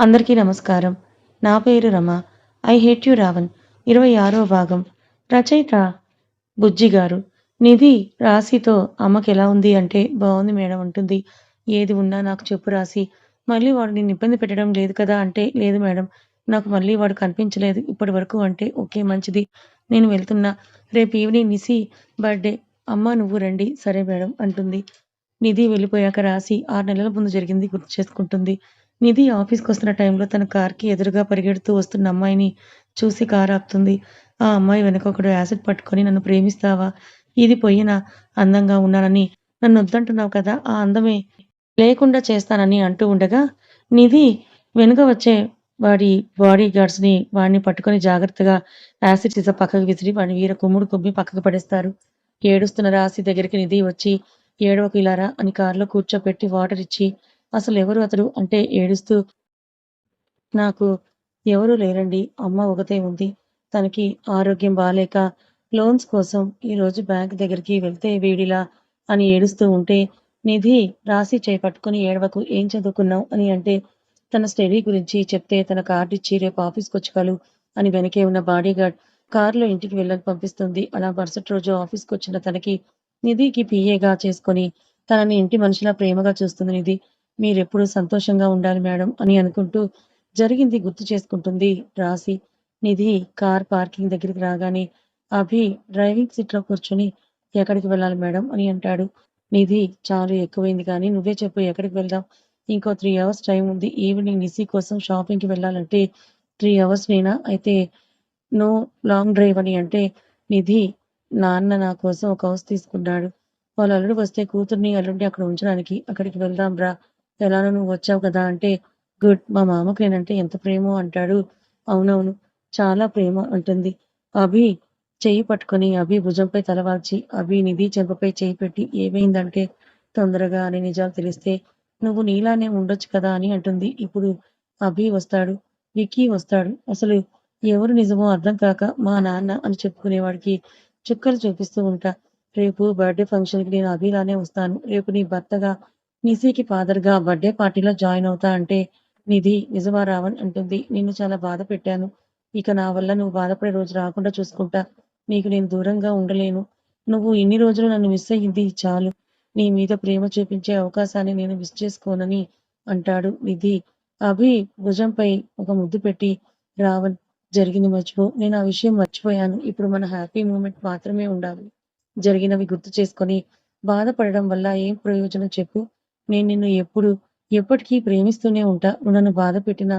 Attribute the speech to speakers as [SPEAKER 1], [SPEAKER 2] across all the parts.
[SPEAKER 1] అందరికీ నమస్కారం. నా పేరు Rama. 'I hate you Ravan' 26వ భాగం. రచయిత బుజ్జి గారు. నిధి రాశితో అమ్మకెలా ఉంది అంటే, బావుంది మేడం అంటుంది. ఏది ఉన్నా నాకు చెప్పు రాశి. మళ్ళీ వాడు నిన్ను ఇబ్బంది పెట్టడం లేదు కదా అంటే, లేదు మేడం. నాకు మళ్ళీ వాడు కనిపించలేదు ఇప్పటి వరకు అంటే, ఓకే మంచిది. నేను వెళ్తున్నా. రేపు ఈవినింగ్ నిశి బర్త్‌డే. అమ్మ నువ్వు రండి. సరే మేడం అంటుంది. నిధి వెళ్ళిపోయాక రాశి 6 నెలల ముందు జరిగింది గుర్తు చేసుకుంటుంది. నిధి ఆఫీస్‌కొస్తున్న టైంలో తన కార్‌కి ఎదురుగా పరిగెడుతూ వస్తున్న అమ్మాయిని చూసి కారు ఆపుతుంది. ఆ అమ్మాయి వెనక ఒకడు యాసిడ్ పట్టుకొని నన్ను ప్రేమిస్తావా? ఇది పొయ్యినా అందంగా ఉన్నానని నన్నొద్దంటున్నావు కదా! ఆ అందమే లేకుండా చేస్తానని అంటూ ఉండగా, నిధి వెనుక వచ్చే వాడి బాడీ గార్డ్స్‌ని వాడిని పట్టుకొని జాగ్రత్తగా యాసిడ్ సీసా పక్కకు విసిరి వాడిని వీర కుమ్ముడు కుమ్మి పక్కకు పడేస్తారు. ఏడుస్తున్న రాశి దగ్గరికి నిధి వచ్చి ఏడవకు ఇలా రా అని కారులో కూర్చోపెట్టి వాటర్ ఇచ్చి, అసలెవరు అతడు అంటే ఏడుస్తూ, నాకు ఎవరూ లేరండి. అమ్మ ఒకతే ఉంది. తనకి ఆరోగ్యం బాలేక లోన్స్ కోసం ఈరోజు బ్యాంక్ దగ్గరికి వెళ్తే వీడిలా అని ఏడుస్తూ ఉంటే, నిధి రాశి చేయి పట్టుకొని ఏడవకు ఏం చదువుకున్నావు అని అంటే, తన స్టడీ గురించి చెప్తే తన కార్డిచ్చి రేపు ఆఫీస్‌కొచ్చి కలువు అని వెనకే ఉన్న బాడీగార్డ్ కారులో ఇంటికి వెళ్ళని పంపిస్తుంది. అలా మరుసటి రోజు ఆఫీస్‌కొచ్చిన తనకి నిధికి పీఏగా చేసుకొని తనని ఇంటి మనిషిలా ప్రేమగా చూస్తుంది నిధి. మీరెప్పుడూ సంతోషంగా ఉండాలి మేడం అని అనుకుంటూ జరిగింది గుర్తు చేసుకుంటుంది రాశి. నిధి కార్ పార్కింగ్ దగ్గరికి రాగానే అభి డ్రైవింగ్ సీట్‌లో కూర్చొని ఎక్కడికి వెళ్ళాలి మేడం అని అంటాడు. నిధి చాలు ఎక్కువైంది కానీ నువ్వే చెప్పు ఎక్కడికి వెళ్దాం? ఇంకో 3 అవర్స్ టైం ఉంది. ఈవినింగ్ నిశి కోసం షాపింగ్‌కి వెళ్ళాలంటే 3 అవర్స్ నేనా? అయితే నో లాంగ్ డ్రైవ్ అని అంటే, నిధి నాన్న నా కోసం ఒక హౌస్ తీసుకున్నాడు. వాళ్ళ అల్లుడు వస్తే కూతుర్ని, అల్లుడిని అక్కడ ఉంచడానికి. అక్కడికి వెళ్దాం రా! ఎలానో నువ్వు వచ్చావు కదా అంటే, గుడ్. మా మామకు నేనంటే ఎంత ప్రేమో అంటాడు. అవునవును. చాలా ప్రేమ అంటుంది. అభి చెయ్యి పట్టుకొని అభి భుజంపై తలవాల్చి, అభి నిధి చెంపపై చెయ్యి పెట్టి ఏమైందంటే, తొందరగా అని నిజాలు తెలిస్తే నువ్వు నీలానే ఉండొచ్చు కదా అని అంటుంది. ఇప్పుడు అభి వస్తాడు. విక్కీ వస్తాడు. అసలు ఎవరు నిజమో అర్థం కాక మా నాన్న అని చెప్పుకునేవాడికి చుక్కలు చూపిస్తూ ఉంటా. రేపు బర్త్‌డే ఫంక్షన్‌కి నేను అభిలానే వస్తాను. రేపు నీ భర్తగా, నిశీకి ఫాదర్‌గా బర్త్‌డే పార్టీలో జాయిన్ అవుతా అంటే, నిధి నిజమా రావణ్ అంటుంది. నిన్ను చాలా బాధ పెట్టాను. ఇక నా వల్ల నువ్వు బాధపడే రోజు రాకుండా చూసుకుంటా. నీకు నేను దూరంగా ఉండలేను. నువ్వు ఇన్ని రోజులు నన్ను మిస్ అయ్యింది చాలు. నీ మీద ప్రేమ చూపించే అవకాశాన్ని నేను మిస్ చేసుకోనని అంటాడు నిధి. అభి భుజంపై ఒక ముద్దు పెట్టి రావణ్ జరిగింది మర్చిపో. నేను ఆ విషయం మర్చిపోయాను. ఇప్పుడు మన హ్యాపీ మూమెంట్ మాత్రమే ఉండాలి. జరిగినవి గుర్తు చేసుకొని బాధపడడం వల్ల ఏం ప్రయోజనం చెప్పు? నేను నిన్ను ఎప్పటికీ ప్రేమిస్తూనే ఉంటా. నువ్వు నన్ను బాధ పెట్టినా,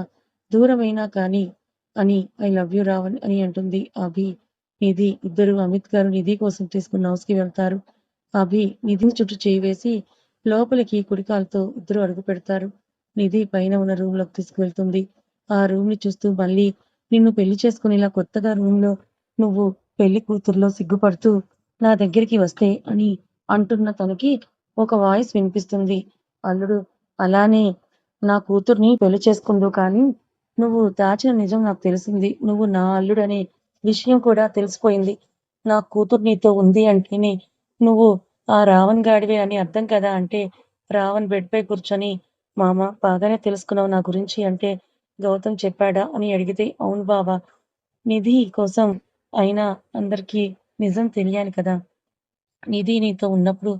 [SPEAKER 1] దూరమైనా కానీ అని ఐ లవ్ యూ రావణ్ అని అంటుంది అభి. నిధి ఇద్దరు అమిత్ గారు నిధి కోసం తీసుకున్న హౌస్‌కి వెళ్తారు. అభి నిధి చుట్టూ చేయి వేసి లోపలికి కుడి కాలుతో ఇద్దరు అడుగు పెడతారు. నిధి పైన ఉన్న రూమ్‌లోకి తీసుకువెళ్తుంది. ఆ రూమ్‌ని చూస్తూ మళ్ళీ నిన్ను పెళ్లి చేసుకునేలా కొత్తగా రూమ్‌లో నువ్వు పెళ్లి కూతురులో సిగ్గుపడుతూ నా దగ్గరికి వస్తే అని అంటున్న తనకి ఒక వాయిస్ వినిపిస్తుంది. అల్లుడు అలానే నా కూతుర్ని పెళ్లి చేసుకుందువు కానీ నువ్వు దాచిన నిజం నాకు తెలిసింది. నువ్వు నా అల్లుడనే విషయం కూడా తెలిసిపోయింది. నా కూతురు నీతో ఉంది అంటేనే నువ్వు ఆ రావణ్ గాడివే అని అర్థం కదా అంటే రావణ్ బెడ్‌పై కూర్చొని మామ బాగానే తెలుసుకున్నావు నా గురించి అంటే గౌతమ్ చెప్పాడా అని అడిగితే అవును బావ. నిధి కోసం అయినా అందరికీ నిజం తెలియాలి కదా! నిధి నీతో ఉన్నప్పుడు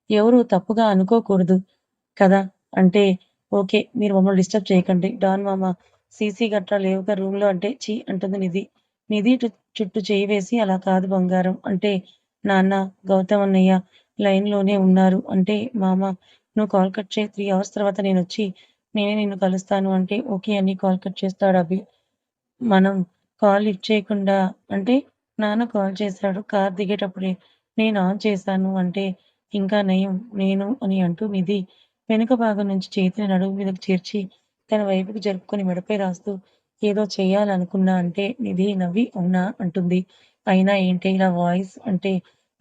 [SPEAKER 1] ఎవరు తప్పుగా అనుకోకూడదు కదా! అంటే ఓకే. మీరు మమ్మల్ని డిస్టర్బ్ చేయకండి. డాన్ మామ సీసీ గట్రా లేవుగా రూమ్‌లో అంటే ఛీ అంటుంది నిధి. నిధి చుట్టూ చేయి వేసి అలా కాదు బంగారం అంటే నాన్న గౌతమ్ అన్నయ్య లైన్‌లోనే ఉన్నారు అంటే మామ నువ్వు కాల్ కట్ చేయి 3 అవర్స్ తర్వాత నేనొచ్చి నేనే నిన్ను కలుస్తాను అంటే ఓకే అని కాల్ కట్ చేస్తాడు అభి. మనం కాల్ లిఫ్ట్ చేయకుండా అంటే నాన్న కాల్ చేశాడు. కారు దిగేటప్పుడే నేను ఆన్ చేశాను అంటే ఇంకా నయం నేను అని అంటూ నిధి వెనుక భాగం నుంచి చేతిని నడుము మీదకి చేర్చి తన వైపుకి జరుపుకొని మెడపై రాస్తూ ఏదో చేయాలనుకున్నా అంటే నిధి నవ్వి అవునా అంటుంది. అయినా ఏంటే ఇలా వాయిస్ అంటే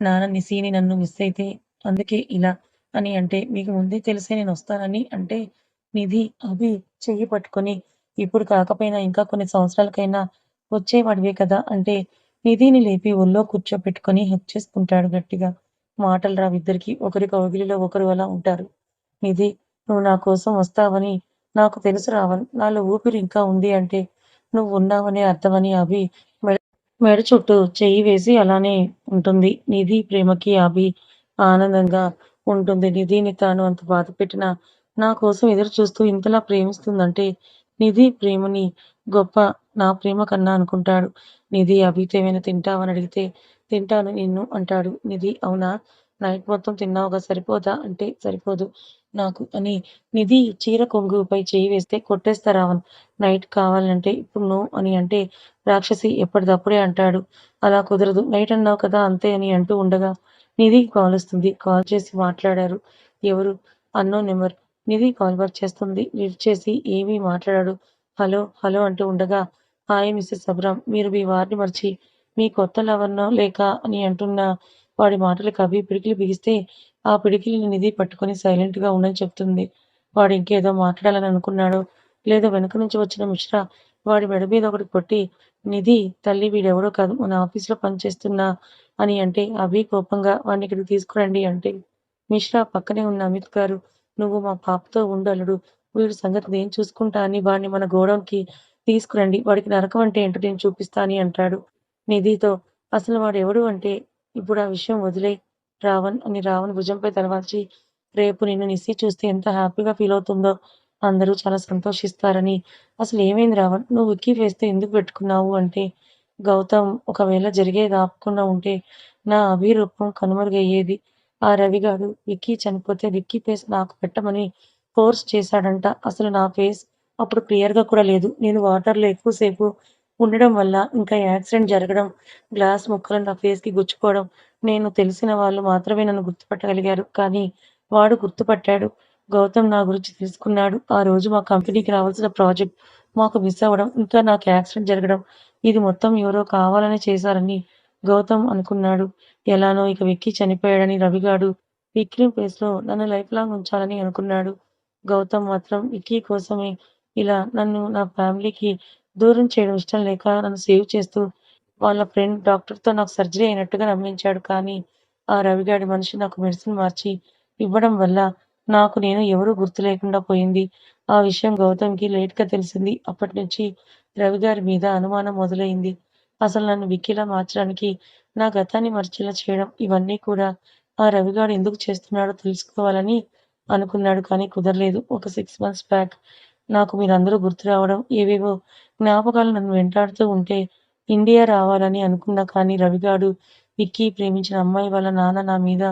[SPEAKER 1] నాన్న నిశీని నన్ను మిస్ అయితే అందుకే ఇలా అని అంటే మీకు ముందే తెలిసే నేను వస్తానని అంటే నిధి అభి చెయ్యి పట్టుకొని ఇప్పుడు కాకపోయినా ఇంకా కొన్ని సంవత్సరాలకైనా వచ్చేవాడివే కదా! అంటే నిధిని లేపి ఒళ్ళో కూర్చోపెట్టుకొని హగ్ చేసుకుంటాడు గట్టిగా. మాటలు రావు ఇద్దరికీ. ఒకరి కౌగిలిలో ఒకరు అలా ఉంటారు. నిధి నువ్వు నా కోసం వస్తావని నాకు తెలుసు రావణ్. నాలో ఊపిరి ఇంకా ఉంది అంటే నువ్వున్నావనే అర్థమని అభి మెడ మెడ చుట్టూ చెయ్యి వేసి అలానే ఉంటుంది. నిధి ప్రేమకి అభి ఆనందంగా ఉంటుంది. నిధిని తాను అంత బాధపెట్టినా నా కోసం ఎదురు చూస్తూ ఇంతలా ప్రేమిస్తుందంటే నిధి ప్రేమని గొప్ప నా ప్రేమ కన్నా అనుకుంటాడు. నిధి అభితో ఏమైనా తింటావని అడిగితే తింటాను నిన్ను అంటాడు. నిధి అవునా? నైట్ మొత్తం తిన్నావుగా సరిపోదా? అంటే సరిపోదు నాకు అని నిధి చీర కొంగుపై చేయి వేస్తే కొట్టేస్తా రావణ్. నైట్ కావాలంటే ఇప్పుడు నో అని అంటే రాక్షసి ఎప్పటిదప్పుడే అంటాడు. అలా కుదరదు. నైట్ అన్నావు కదా అంతే అని అంటూ ఉండగా నిధికి కాలొస్తుంది. కాల్ చేసి మాట్లాడారు. ఎవరు? Unknown number. Nidhi call work చేస్తుంది. లిఫ్ట్ చేసి ఏమీ మాట్లాడాడు. హలో! హలో! అంటూ ఉండగా హాయ్ మిసెస్ అబ్రామ్. మీరు మీ వారిని మర్చి మీ కొత్త లవర్‌నో లేక అని అంటున్న వాడి మాటలకు అభి పిడికిలి బిగిస్తే ఆ పిడికిలిని నిధి పట్టుకొని సైలెంట్‌గా ఉండని చెప్తుంది. వాడు ఇంకేదో మాట్లాడాలని అనుకున్నాడో లేదో వెనక నుంచి వచ్చిన మిశ్రా వాడి మెడ మీద ఒకటి కొట్టి నిధి తల్లి వీడెవడో కాదు మన ఆఫీస్‌లో పనిచేస్తున్న అని అంటే అభి కోపంగా వాడిని ఇక్కడికి తీసుకురండి అంటే మిశ్రా పక్కనే ఉన్న అమిత్ గారు నువ్వు మా పాపతో ఉండు అల్లుడు. వీడి సంగతి నేను చూసుకుంటా అని వాడిని మన గోడౌన్‌కి తీసుకురండి. వాడికి నరకం అంటే ఏంటో నేను చూపిస్తా అని అంటాడు. నిధితో అసలు వాడెవడు అంటే ఇప్పుడు ఆ విషయం వదిలేయ్ రావణ్ అని రావణ్ భుజంపై తలవాల్చి రేపు నిన్ను నిస్సి చూస్తే ఎంత హ్యాపీగా ఫీల్ అవుతుందో అందరూ చాలా సంతోషిస్తారని. అసలు ఏమైంది రావణ్? నువ్వు విక్కీ ఫేస్‌తో ఎందుకు పెట్టుకున్నావు? అంటే గౌతమ్ ఒకవేళ జరిగేది ఆపకుండా ఉంటే నా అభిరూపం కనుమరుగయ్యేది. ఆ రవిగాడు విక్కీ చనిపోతే విక్కీ ఫేస్ నాకు పెట్టమని ఫోర్స్ చేశాడంట. అసలు నా ఫేస్ అప్పుడు క్లియర్‌గా కూడా లేదు. నేను వాటర్‌లో ఎక్కువ సేపు ఉండడం వల్ల ఇంకా యాక్సిడెంట్ జరగడం, గ్లాస్ ముక్కలు నా ఫేస్‌కి గుచ్చుకోవడం, నేను తెలిసిన వాళ్ళు మాత్రమే నన్ను గుర్తుపట్టగలిగారు. కానీ వాడు గుర్తుపట్టాడు. గౌతమ్ నా గురించి తెలుసుకున్నాడు. ఆ రోజు మా కంపెనీకి రావాల్సిన ప్రాజెక్ట్ మాకు మిస్ అవ్వడం, ఇంకా నాకు యాక్సిడెంట్ జరగడం, ఇది మొత్తం ఎవరో కావాలనే చేశారని గౌతమ్ అనుకున్నాడు. ఎలానో ఇక విక్కీ చనిపోయాడని రవిగాడు విక్రమ్ ప్లేస్‌లో నన్ను లైఫ్ లాంగ్ ఉంచాలని అనుకున్నాడు. గౌతమ్ మాత్రం విక్కీ కోసమే ఇలా నన్ను నా ఫ్యామిలీకి దూరం చేయడం ఇష్టం లేక నన్ను సేవ్ చేస్తూ వాళ్ళ ఫ్రెండ్ డాక్టర్‌తో నాకు సర్జరీ అయినట్టుగా నమ్మించాడు. కానీ ఆ రవిగాడి మనిషి నాకు మెడిసిన్ మార్చి ఇవ్వడం వల్ల నాకు నేను ఎవరూ గుర్తు లేకుండా పోయింది. ఆ విషయం గౌతమ్‌కి లేట్‌గా తెలిసింది. అప్పటినుంచి రవిగారి మీద అనుమానం మొదలైంది. అసలు నన్ను విక్కీలా మార్చడానికి, నా గతాన్ని మరిచేలా చేయడం ఇవన్నీ కూడా ఆ రవిగాడు ఎందుకు చేస్తున్నాడో తెలుసుకోవాలని అనుకున్నాడు. కానీ కుదరలేదు. ఒక 6 మంత్స్ బ్యాక్ నాకు మీరందరూ గుర్తు రావడం, ఏవేవో జ్ఞాపకాలు నన్ను వెంటాడుతూ ఉంటే ఇండియా రావాలని అనుకున్నా. కానీ రవిగాడు విక్కీ ప్రేమించిన అమ్మాయి వాళ్ళ నాన్న నా మీద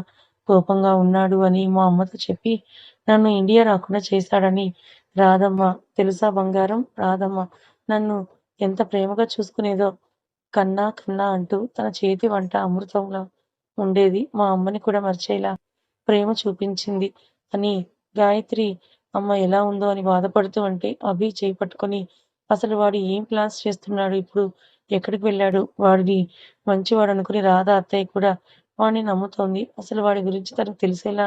[SPEAKER 1] కోపంగా ఉన్నాడు అని మా అమ్మతో చెప్పి నన్ను ఇండియా రాకుండా చేశాడని రాధమ్మ తెలుసా బంగారం? రాధమ్మ నన్ను ఎంత ప్రేమగా చూసుకునేదో. కన్నా కన్నా అంటూ తన చేతి వంట అమృతంలా ఉండేది. మా అమ్మని కూడా మరిచేలా ప్రేమ చూపించింది అని గాయత్రి అమ్మ ఎలా ఉందో అని బాధపడుతూ ఉంటే అభి చేయి పట్టుకొని అసలు వాడు ఏం ప్లాన్స్ చేస్తున్నాడు ఇప్పుడు? ఎక్కడికి వెళ్ళాడు? వాడిని మంచివాడనుకుని రాధ అత్తయ్య కూడా వాడిని నమ్ముతోంది. అసలు వాడి గురించి తనకు తెలిసేలా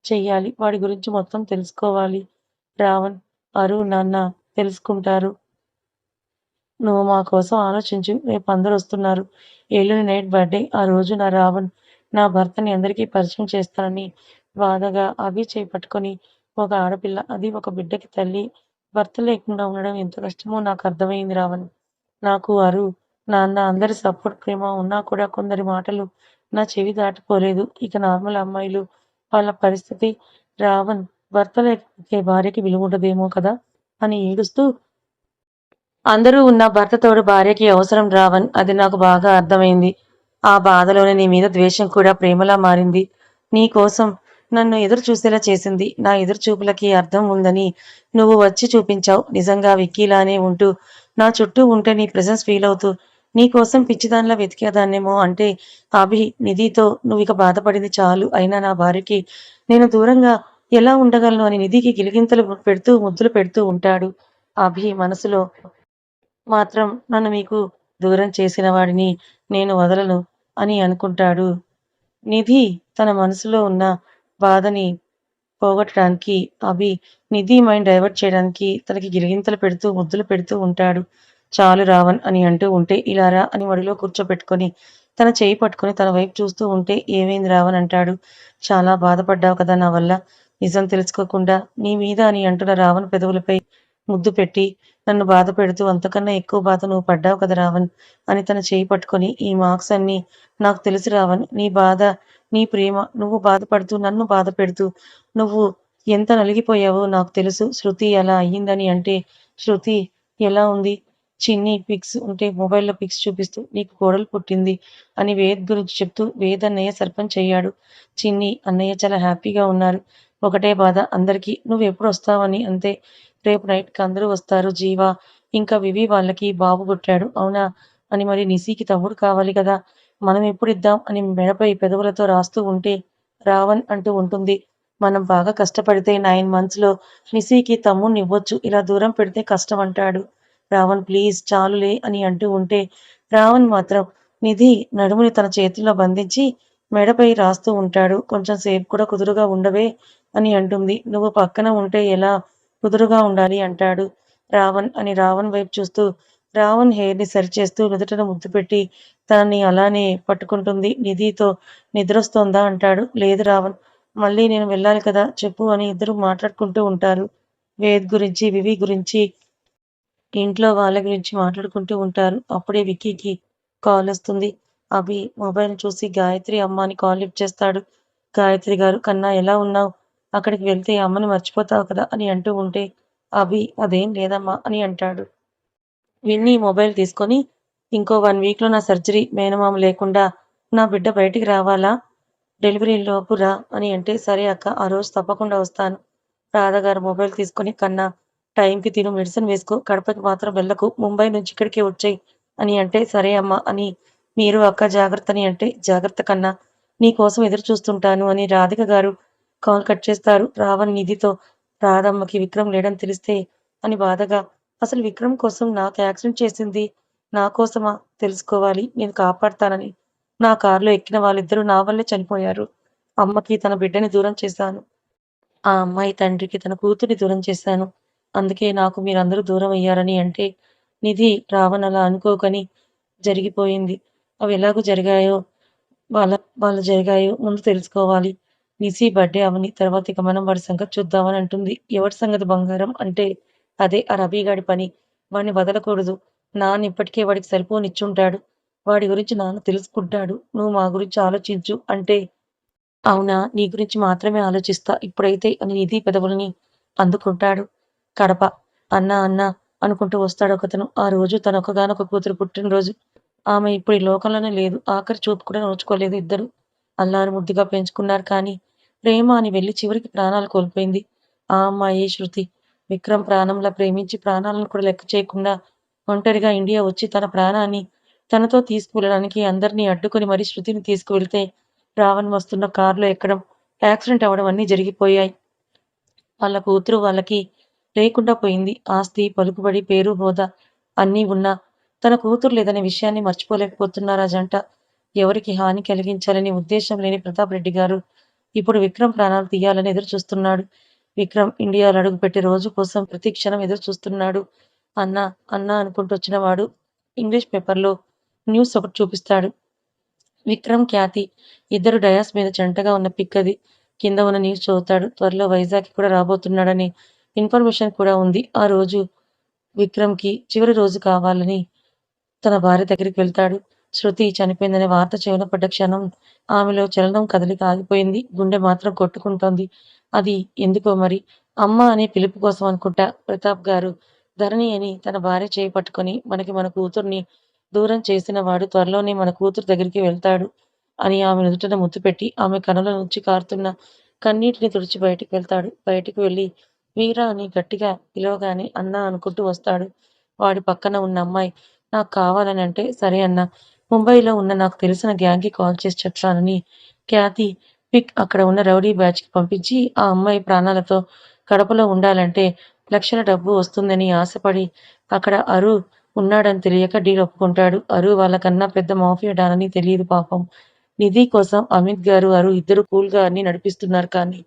[SPEAKER 1] చెయ్యాలి. వాడి గురించి మొత్తం తెలుసుకోవాలి. రావణ్, అరు, నాన్న తెలుసుకుంటారు. నువ్వు మా కోసం ఆలోచించు. రేపు అందరొస్తున్నారు. ఎల్లుండి నైట్ బర్త్‌డే. ఆ రోజు నా రావణ్ నా భర్తని అందరికీ పరిచయం చేస్తానని బాధగా అభి చేయి పట్టుకొని ఒక ఆడపిల్ల, అది ఒక బిడ్డకి తల్లి, భర్త లేకుండా ఉండడం ఎంత కష్టమో నాకర్థమైంది రావణ్. నాకు అరు, నాన్న అందరి సపోర్ట్, ప్రేమ ఉన్నా కూడా కొందరి మాటలు నా చెవి దాటిపోలేదు. ఇక నార్మల్ అమ్మాయిలు వాళ్ళ పరిస్థితి రావణ్ భర్త లేకపోతే భార్యకి విలువుండదేమో కదా! అని ఏడుస్తూ అందరూ ఉన్న భర్త తోడు భార్యకి అవసరం రావణ్. అది నాకు బాగా అర్థమైంది. ఆ బాధలోనే నీ మీద ద్వేషం కూడా ప్రేమలా మారింది. నీ కోసం నన్ను ఎదురు చూసేలా చేసింది. నా ఎదురు చూపులకి అర్థం ఉందని నువ్వు వచ్చి చూపించావు. నిజంగా విక్కీలానే ఉంటూ నా చుట్టూ ఉంటే నీ ప్రెజెన్స్ ఫీల్ అవుతూ నీ కోసం పిచ్చిదానిలా వెతికేదాన్నేమో అంటే అభి నిధితో నువ్విక బాధపడింది చాలు. అయినా నా భార్యకి నేను దూరంగా ఎలా ఉండగలను అని నిధికి గిలిగింతలు పెడుతూ ముద్దులు పెడుతూ ఉంటాడు. అభి మనసులో మాత్రం నన్ను మీకు దూరం చేసిన వాడిని నేను వదలను అని అనుకుంటాడు. నిధి తన మనసులో ఉన్న బాధని పోగొట్టడానికి అభి నిధి మైండ్ డైవర్ట్ చేయడానికి తనకి గిలిగింతలు పెడుతూ ముద్దులు పెడుతూ ఉంటాడు. చాలు రావణ్ అని అంటూ ఉంటే ఇలా రా అని ఒడిలో కూర్చోబెట్టుకొని తన చేయి పట్టుకొని తన వైపు చూస్తూ ఉంటే ఏమైంది రావణ్ అంటాడు. చాలా బాధపడ్డావు కదా నా వల్ల. నిజం తెలుసుకోకుండా నీ మీద అని అంటున్న రావణ్ పెదవులపై ముద్దు పెట్టి నన్ను బాధ పెడుతూ అంతకన్నా ఎక్కువ బాధ నువ్వు పడ్డావు కదా రావణ్ అని తన చేయి పట్టుకొని ఈ మార్క్స్ అన్నీ నాకు తెలుసు రావణ్ నీ బాధ నీ ప్రేమ నువ్వు బాధపడుతూ నన్ను బాధ పెడుతూ నువ్వు ఎంత నలిగిపోయావో నాకు తెలుసు శృతి అలా అయ్యిందని అంటే శృతి ఎలా ఉంది చిన్ని పిక్స్ ఉంటే మొబైల్లో పిక్స్ చూపిస్తూ నీకు కోడలు పుట్టింది అని వేద్ గురించి చెప్తూ వేద్ అన్నయ్య సర్పంచ్ అయ్యాడు చిన్ని అన్నయ్య చాలా హ్యాపీగా ఉన్నారు ఒకటే బాధ అందరికీ నువ్వు ఎప్పుడు వస్తావని అంతే రేపు నైట్కి అందరూ వస్తారు జీవ ఇంకా వివి వాళ్ళకి బాబు పుట్టాడు అవునా అని మరి నిశీకి తమ్ముడు కావాలి కదా మనం ఎప్పుడు ఇద్దాం అని మెడపై పెదవులతో రాస్తూ ఉంటే రావణ్ అంటూ ఉంటుంది మనం బాగా కష్టపడితే 9 మంత్స్‌లో నిశీకి తమ్ముడిని ఇవ్వొచ్చు ఇలా దూరం పెడితే కష్టం అంటాడు రావణ్ ప్లీజ్ చాలులే అని అంటూ ఉంటే రావణ్ మాత్రం నిధి నడుముని తన చేతుల్లో బంధించి మెడపై రాస్తూ ఉంటాడు కొంచెం సేపు కూడా కుదురుగా ఉండవే అని అంటుంది నువ్వు పక్కన ఉంటే ఎలా కుదురుగా ఉండాలి అంటాడు రావణ్ అని రావణ్ వైపు చూస్తూ రావణ్ హెయిర్‌ని సరిచేస్తూ నుదుటన ముద్దు పెట్టి తనని అలానే పట్టుకుంటుంది నిధితో నిద్రొస్తోందా అంటాడు లేదు రావణ్ మళ్ళీ నేను వెళ్ళాలి కదా చెప్పు అని ఇద్దరు మాట్లాడుకుంటూ ఉంటారు వేద్ గురించి వివి గురించి ఇంట్లో వాళ్ళ గురించి మాట్లాడుకుంటూ ఉంటారు అప్పుడే విక్కీకి కాల్ వస్తుంది అభి మొబైల్ చూసి గాయత్రి అమ్మ అని కాల్ లిఫ్ట్ చేస్తాడు గాయత్రి గారు కన్నా ఎలా ఉన్నావు అక్కడికి వెళ్తే అమ్మని మర్చిపోతావు కదా అని అంటూ ఉంటే అభి అదేం లేదమ్మా అని అంటాడు విన్నీ మొబైల్ తీసుకొని ఇంకో 1 వీక్‌లో నా సర్జరీ మేనమామ లేకుండా నా బిడ్డ బయటికి రావాలా డెలివరీ లోపు రా అని అంటే సరే అక్క ఆ రోజు తప్పకుండా వస్తాను రాధగారు మొబైల్ తీసుకొని కన్నా టైంకి తిను మెడిసిన్ వేసుకో కడపకి మాత్రం వెళ్ళకు ముంబై నుంచి ఇక్కడికే వచ్చేయి అని అంటే సరే అమ్మా అని మీరు అక్క జాగ్రత్త అని అంటే జాగ్రత్త కన్నా నీ కోసం ఎదురు చూస్తుంటాను అని రాధిక గారు కాల్ కట్ చేస్తారు రావణ్ నిధితో రాధమ్మకి విక్రమ్ లేడని తెలిస్తే అని బాధగా అసలు విక్రమ్ కోసం నాకు యాక్సిడెంట్ చేసింది నా కోసమా తెలుసుకోవాలి నేను కాపాడతానని నా కారులో ఎక్కిన వాళ్ళిద్దరూ నా వల్లే చనిపోయారు అమ్మకి తన బిడ్డని దూరం చేశాను ఆ అమ్మాయి తండ్రికి తన కూతుర్ని దూరం చేశాను అందుకే నాకు మీరందరూ దూరం అయ్యారని అంటే నిధి రావణ్ అలా అనుకోకని జరిగిపోయింది అవి ఎలాగో జరిగాయో వాళ్ళ వాళ్ళు జరిగాయో ముందు తెలుసుకోవాలి నిసి బర్త్డే అవని తర్వాత ఇక మనం వాడి సంగతి చూద్దామని అంటుంది ఎవరి సంగతి బంగారం అంటే అదే ఆ రవిగాడి పని వాడిని వదలకూడదు నాన్న ఇప్పటికే వాడికి సరిపోనిచ్చుంటాడు వాడి గురించి నాన్న తెలుసుకుంటాడు నువ్వు మా గురించి ఆలోచించు అంటే అవునా నీ గురించి మాత్రమే ఆలోచిస్తా ఇప్పుడైతే అని నిధి పెదవులని అందుకుంటాడు కడప అన్నా అనుకుంటూ వస్తాడు ఒకతను ఆ రోజు తన ఒక్కగానొక కూతురు పుట్టినరోజు ఆమె ఇప్పుడు ఈ లోకంలోనే లేదు ఆఖరి చూపు కూడా నోచుకోలేదు ఇద్దరు అల్లారు ముద్దుగా పెంచుకున్నారు కానీ ప్రేమ అని వెళ్ళి చివరికి ప్రాణాలు కోల్పోయింది ఆ అమ్మాయి శృతి విక్రమ్ ప్రాణంలా ప్రేమించి ప్రాణాలను కూడా లెక్క చేయకుండా ఒంటరిగా ఇండియా వచ్చి తన ప్రాణాన్ని తనతో తీసుకువెళ్ళడానికి అందరినీ అడ్డుకొని మరీ శృతిని తీసుకువెళ్తే రావణ్ వస్తున్న కారులో ఎక్కడం యాక్సిడెంట్ అవ్వడం అన్నీ జరిగిపోయాయి వాళ్ళ కూతురు వాళ్ళకి లేకుండా పోయింది ఆస్తి పలుకుబడి పేరు హోదా అన్నీ ఉన్నా తన కూతురు లేదనే విషయాన్ని మర్చిపోలేకపోతున్నారు ఆ జంట ఎవరికి హాని కలిగించాలని ఉద్దేశం లేని ప్రతాప్ రెడ్డి గారు ఇప్పుడు విక్రమ్ ప్రాణాలు తీయాలని ఎదురు చూస్తున్నాడు విక్రమ్ ఇండియాలో అడుగుపెట్టే రోజు కోసం ప్రతి క్షణం ఎదురు చూస్తున్నాడు అన్నా అన్నా అనుకుంటూ వచ్చిన వాడు ఇంగ్లీష్ పేపర్లో న్యూస్ ఒకటి చూపిస్తాడు విక్రమ్ ఖ్యాతి ఇద్దరు డయాస్ మీద జంటగా ఉన్న పిక్ అది కింద ఉన్న న్యూస్ చదువుతాడు త్వరలో వైజాగ్ కూడా రాబోతున్నాడని ఇన్ఫర్మేషన్ కూడా ఉంది ఆ రోజు విక్రమ్కి చివరి రోజు కావాలని తన భార్య దగ్గరికి వెళ్తాడు శృతి చనిపోయిందనే వార్త చెవిన పడ్డ క్షణం ఆమెలో చలనం కదలిక ఆగిపోయింది గుండె మాత్రం కొట్టుకుంటోంది అది ఎందుకో మరి అమ్మ అనే పిలుపు కోసం అనుకుంటా ప్రతాప్ గారు ధరణి అని తన భార్య చేయి పట్టుకొని మనకి మన కూతుర్ని దూరం చేసిన వాడు త్వరలోనే మన కూతురు దగ్గరికి వెళ్తాడు అని ఆమె నుదుటన ముద్దు పెట్టి ఆమె కనుల నుంచి కారుతున్న కన్నీటిని తుడిచి బయటికి వెళ్తాడు బయటికి వెళ్ళి వీరా అని గట్టిగా పిలవగానే అన్నా అనుకుంటూ వస్తాడు వాడి పక్కన ఉన్న అమ్మాయి నాకు కావాలని అంటే సరే అన్నా ముంబైలో ఉన్న నాకు తెలిసిన గ్యాంగ్కి కాల్ చేసి చెప్తానని ఖ్యాతి పిక్ అక్కడ ఉన్న రౌడీ బ్యాచ్కి పంపించి ఆ అమ్మాయి ప్రాణాలతో కడపలో ఉండాలంటే లక్షల డబ్బు వస్తుందని ఆశపడి అక్కడ అరు ఉన్నాడని తెలియక డీల్ ఒప్పుకుంటాడు అరు వాళ్ళకన్నా పెద్ద మాఫియా డానని తెలియదు పాపం నిధి కోసం అమిత్ గారు అరు ఇద్దరు కూల్గా అన్ని నడిపిస్తున్నారు కానీ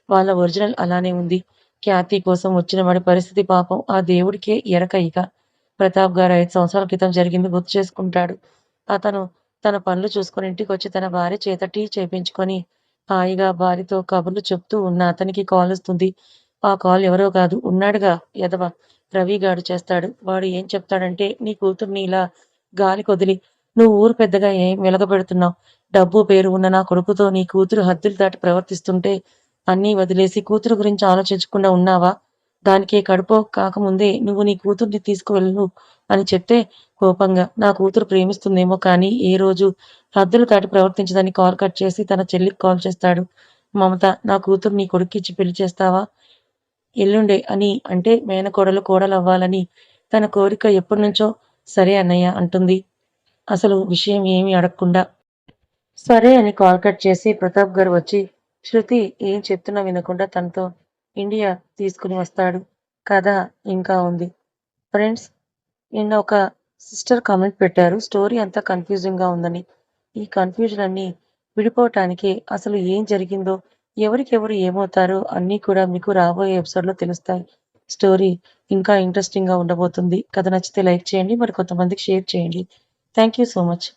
[SPEAKER 1] వాళ్ళ ఒరిజినల్ అలానే ఉంది ఖ్యాతి కోసం వచ్చిన వాడి పరిస్థితి పాపం ఆ దేవుడికే ఎరక ఇక ప్రతాప్ గారు 5 సంవత్సరాల క్రితం జరిగింది గుర్తు చేసుకుంటాడు అతను తన పనులు చూసుకొని ఇంటికి వచ్చి తన భార్య చేత టీ చేపించుకొని హాయిగా భార్యతో కబుర్లు చెప్తూ ఉన్న అతనికి కాలొస్తుంది. ఆ కాల్ ఎవరో కాదు ఉన్నాడుగా ఎదవ రవిగాడు చేస్తాడు. వాడు ఏం చెప్తాడంటే నీ కూతుర్ని ఇలా గాలికొదిలి నువ్వు ఊరు పెద్దగా ఏం వెలగబెడుతున్నావు? డబ్బు, పేరు ఉన్న నా కొడుకుతో నీ కూతురు హద్దులు దాటి ప్రవర్తిస్తుంటే అన్నీ వదిలేసి కూతురు గురించి ఆలోచించకుండా ఉన్నావా? దానికి కడుపు కాకముందే నువ్వు నీ కూతుర్ని తీసుకువెళ్ళు అని చెప్తే కోపంగా నా కూతురు ప్రేమిస్తుందేమో కానీ ఏ రోజు హద్దులు దాటి ప్రవర్తించదని కాల్ కట్ చేసి తన చెల్లికి కాల్ చేస్తాడు. మమత నా కూతురు నీ కొడుక్కిచ్చి పెళ్లి చేస్తావా? ఎల్లుండే అని అంటే మేనకోడలు కోడలవ్వాలని తన కోరిక ఎప్పటినుంచో. సరే అన్నయ్య అంటుంది అసలు విషయం ఏమీ అడగకుండా. సరే అని కాల్ కట్ చేసి ప్రతాప్ గారు వచ్చి శృతి ఏం చెప్తున్నా వినకుండా తనతో ఇండియా తీసుకుని వస్తాడు. కథ ఇంకా ఉంది. ఫ్రెండ్స్, నిన్న ఒక సిస్టర్ కామెంట్ పెట్టారు స్టోరీ అంతా కన్ఫ్యూజింగ్ గా ఉందని. ఈ కన్ఫ్యూజన్ అన్ని విడిపోవటానికి అసలు ఏం జరిగిందో, ఎవరికెవరు ఏమవుతారో అన్నీ కూడా మీకు రాబోయే ఎపిసోడ్ లో తెలుస్తాయి. స్టోరీ ఇంకా ఇంట్రెస్టింగ్ గా ఉండబోతుంది. కథ నచ్చితే లైక్ చేయండి, మరి కొంతమందికి షేర్ చేయండి. Thank you so much.